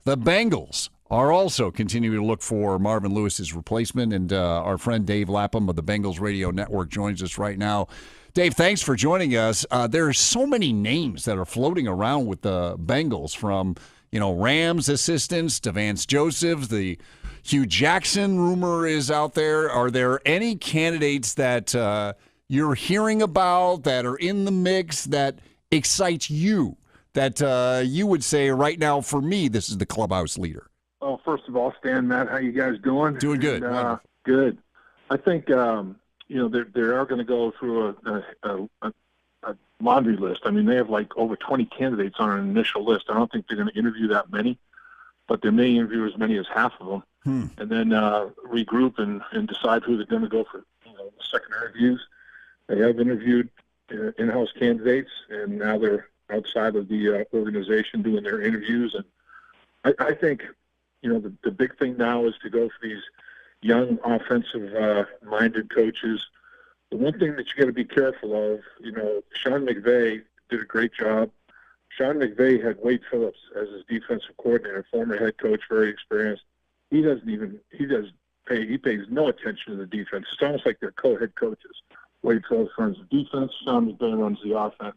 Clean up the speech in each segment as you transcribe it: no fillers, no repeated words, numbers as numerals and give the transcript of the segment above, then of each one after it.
The Bengals are also continuing to look for Marvin Lewis's replacement, and our friend Dave Lapham of the Bengals Radio Network joins us right now. Dave, thanks for joining us. There are so many names that are floating around with the Bengals, from Rams assistants to Vance Joseph. The Hugh Jackson rumor is out there. Are there any candidates that you're hearing about that are in the mix that excites you, that you would say right now, for me, this is the clubhouse leader? Well, first of all, Stan, Matt, how you guys doing? Doing good. Good. I think, they are going to go through a laundry list. I mean, they have like over 20 candidates on an initial list. I don't think they're going to interview that many, but they may interview as many as half of them, and then regroup and decide who they're going to go for the second interviews. They have interviewed in-house candidates, and now they're outside of the organization doing their interviews. And I think, the big thing now is to go for these young offensive-minded coaches. The one thing that you got to be careful of, Sean McVay did a great job. Sean McVay had Wade Phillips as his defensive coordinator, former head coach, very experienced. He pays no attention to the defense. It's almost like they're co-head coaches. Wade Phillips runs the defense, Sean McVay runs the offense.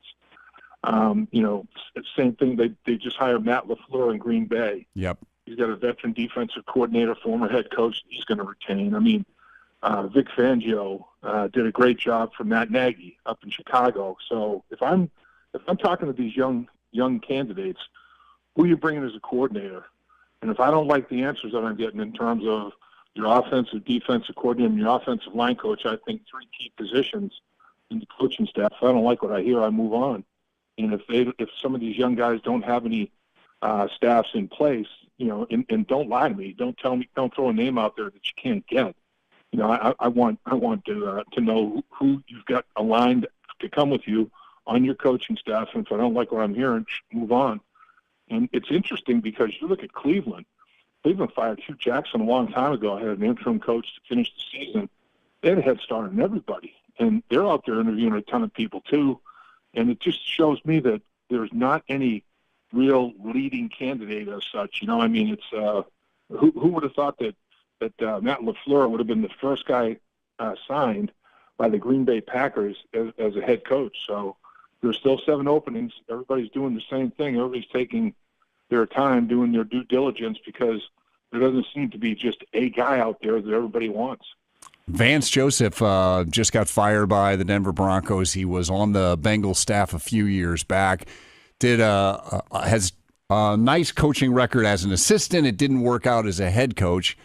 Same thing. They just hired Matt LaFleur in Green Bay. Yep. He's got a veteran defensive coordinator, former head coach he's going to retain. I mean, Vic Fangio did a great job for Matt Nagy up in Chicago. So if I'm talking to these young candidates, who are you bringing as a coordinator? And if I don't like the answers that I'm getting in terms of your offensive, defensive coordinator, and your offensive line coach, I think three key positions in the coaching staff. If I don't like what I hear, I move on. And if some of these young guys don't have any staffs in place, and don't lie to me, don't tell me, don't throw a name out there that you can't get. I want to know who you've got aligned to come with you on your coaching staff. And if I don't like what I'm hearing, move on. And it's interesting because you look at Cleveland. Cleveland fired Hugh Jackson a long time ago. Had an interim coach to finish the season. They had a head start on everybody, and they're out there interviewing a ton of people too. And it just shows me that there's not any real leading candidate as such. It's who would have thought that Matt LaFleur would have been the first guy signed by the Green Bay Packers as a head coach. So there's still 7 openings. Everybody's doing the same thing. Everybody's taking their time, doing their due diligence, because there doesn't seem to be just a guy out there that everybody wants. Vance Joseph just got fired by the Denver Broncos. He was on the Bengals staff a few years back. Has a nice coaching record as an assistant. It didn't work out as a head coach.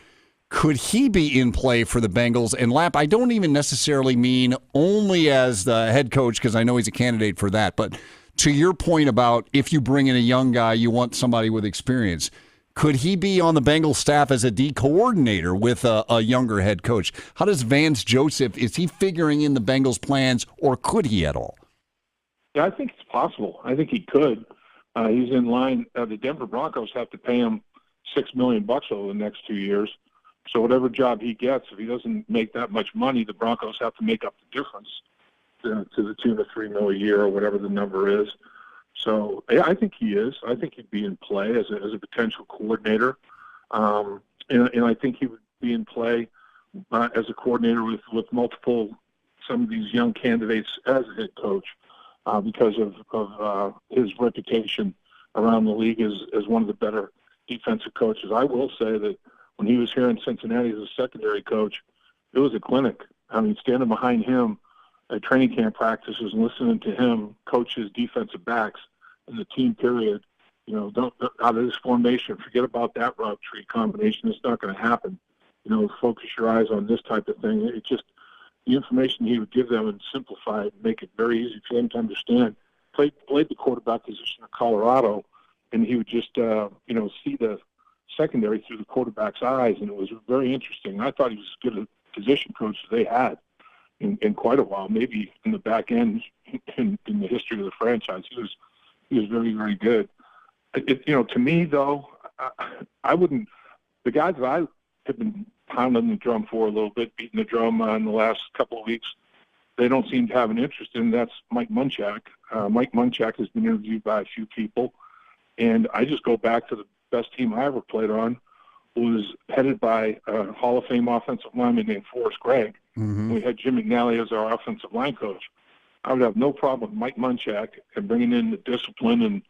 Could he be in play for the Bengals? And Lap, I don't even necessarily mean only as the head coach, because I know he's a candidate for that. But to your point about if you bring in a young guy, you want somebody with experience. Could he be on the Bengals staff as a D coordinator with a younger head coach? How does Vance Joseph, is he figuring in the Bengals plans, or could he at all? Yeah, I think it's possible. I think he could. He's in line. The Denver Broncos have to pay him $6 million over the next 2 years. So whatever job he gets, if he doesn't make that much money, the Broncos have to make up the difference to the tune of $3 million a year or whatever the number is. So yeah, I think he is. I think he'd be in play as a potential coordinator, and I think he would be in play as a coordinator with some of these young candidates as a head coach, because of his reputation around the league as one of the better defensive coaches. I will say that when he was here in Cincinnati as a secondary coach, it was a clinic. I mean, standing behind him at training camp practices and listening to him coach his defensive backs in the team period, don't out of this formation, forget about that route tree combination. It's not going to happen. Focus your eyes on this type of thing. It just, the information he would give them and simplify it and make it very easy for them to understand. Played the quarterback position at Colorado, and he would just, see the secondary through the quarterback's eyes, and it was very interesting. I thought he was as good a position coach as they had in quite a while, maybe in the back end in the history of the franchise. He was very, very good. To me, though, I wouldn't – the guys that I have been pounding the drum for a little bit, beating the drum in the last couple of weeks, they don't seem to have an interest in. That's Mike Munchak. Mike Munchak has been interviewed by a few people, and I just go back to best team I ever played on was headed by a Hall of Fame offensive lineman named Forrest Gregg. Mm-hmm. We had Jim McNally as our offensive line coach. I would have no problem with Mike Munchak and bringing in the discipline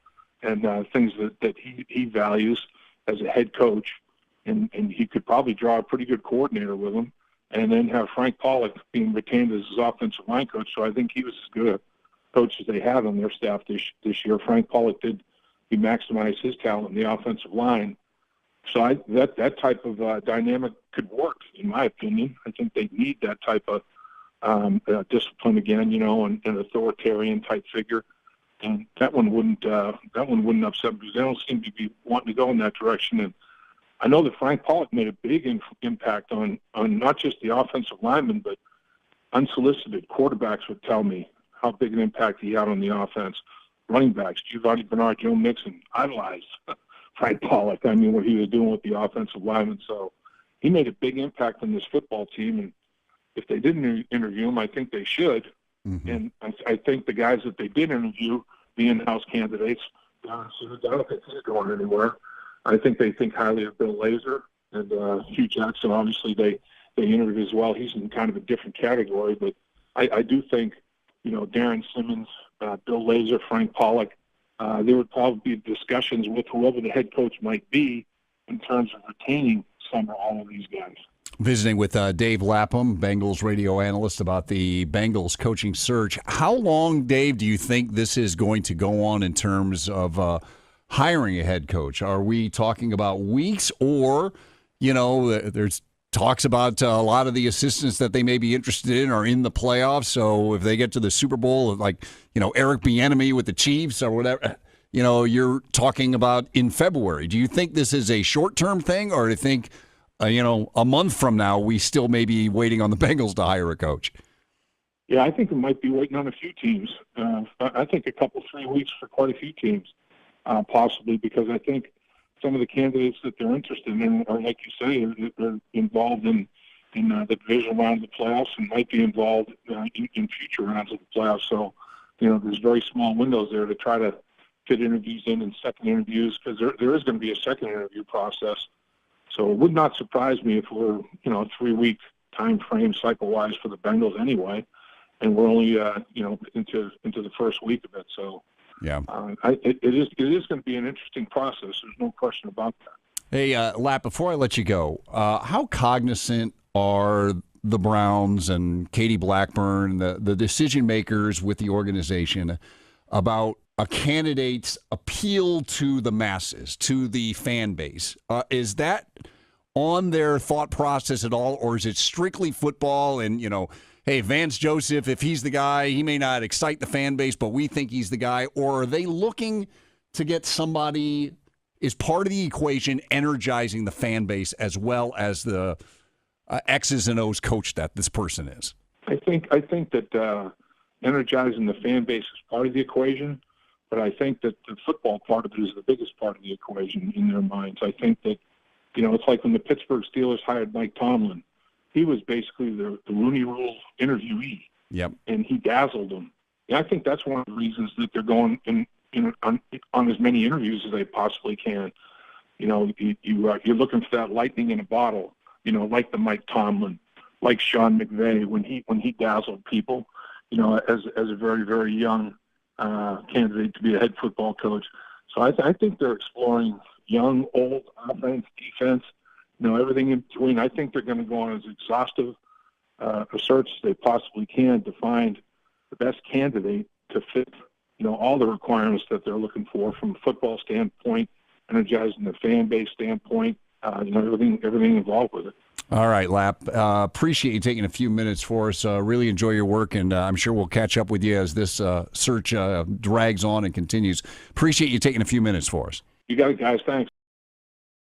and things that he values as a head coach, and he could probably draw a pretty good coordinator with him, and then have Frank Pollock being retained as his offensive line coach. So I think he was as good a coach as they had on their staff this year. Frank Pollock he maximized his talent in the offensive line. So that type of dynamic could work, in my opinion. I think they need that type of discipline again, and an authoritarian type figure. And that one wouldn't upset me because they don't seem to be wanting to go in that direction. And I know that Frank Pollock made a big impact on not just the offensive linemen, but unsolicited quarterbacks would tell me how big an impact he had on the offense. Running backs, Giovanni Bernard, Joe Mixon, idolized Frank Pollock. I mean, what he was doing with the offensive linemen. So he made a big impact on this football team. And if they didn't interview him, I think they should. Mm-hmm. And I think the guys that they did interview, the in-house candidates, I don't think he's going anywhere. I think they think highly of Bill Lazor and Hugh Jackson. Obviously, they interviewed as well. He's in kind of a different category, but I do think, Darren Simmons, Bill Lazor, Frank Pollock, there would probably be discussions with whoever the head coach might be in terms of retaining some or all of these guys. Visiting with Dave Lapham, Bengals radio analyst, about the Bengals coaching search. How long, Dave, do you think this is going to go on in terms of hiring a head coach? Are we talking about weeks, or, there's talks about a lot of the assistants that they may be interested in are in the playoffs. So if they get to the Super Bowl, like, Eric Bieniemy with the Chiefs or whatever, you're talking about in February. Do you think this is a short-term thing, or do you think, a month from now, we still may be waiting on the Bengals to hire a coach? Yeah, I think it might be waiting on a few teams. I think 3 weeks for quite a few teams, possibly, because I think some of the candidates that they're interested in are, like you say, they're involved in the division round of the playoffs and might be involved in future rounds of the playoffs. So, there's very small windows there to try to fit interviews in and second interviews, because there is going to be a second interview process. So it would not surprise me if we're, a 3-week time frame cycle-wise for the Bengals anyway, and we're only, into the first week of it. So, yeah, it is going to be an interesting process. There's no question about that. Hey, Lap, before I let you go, how cognizant are the Browns and Katie Blackburn, the decision makers with the organization, about a candidate's appeal to the masses, to the fan base? Is that on their thought process at all, or is it strictly football and, hey, Vance Joseph, if he's the guy, he may not excite the fan base, but we think he's the guy? Or are they looking to get somebody, is part of the equation, energizing the fan base as well as the X's and O's coach that this person is? I think that energizing the fan base is part of the equation, but I think that the football part of it is the biggest part of the equation in their minds. I think that, it's like when the Pittsburgh Steelers hired Mike Tomlin. He was basically the Rooney Rule interviewee. Yep. And he dazzled them. And I think that's one of the reasons that they're going on as many interviews as they possibly can. You're looking for that lightning in a bottle, like the Mike Tomlin, like Sean McVay when he dazzled people, as a very, very young candidate to be a head football coach. So I think they're exploring young, old, offense, defense, everything in between. I think they're going to go on as exhaustive a search as they possibly can to find the best candidate to fit, all the requirements that they're looking for from a football standpoint, energizing the fan base standpoint, everything involved with it. All right, Lap. Appreciate you taking a few minutes for us. Really enjoy your work, and I'm sure we'll catch up with you as this search drags on and continues. Appreciate you taking a few minutes for us. You got it, guys. Thanks.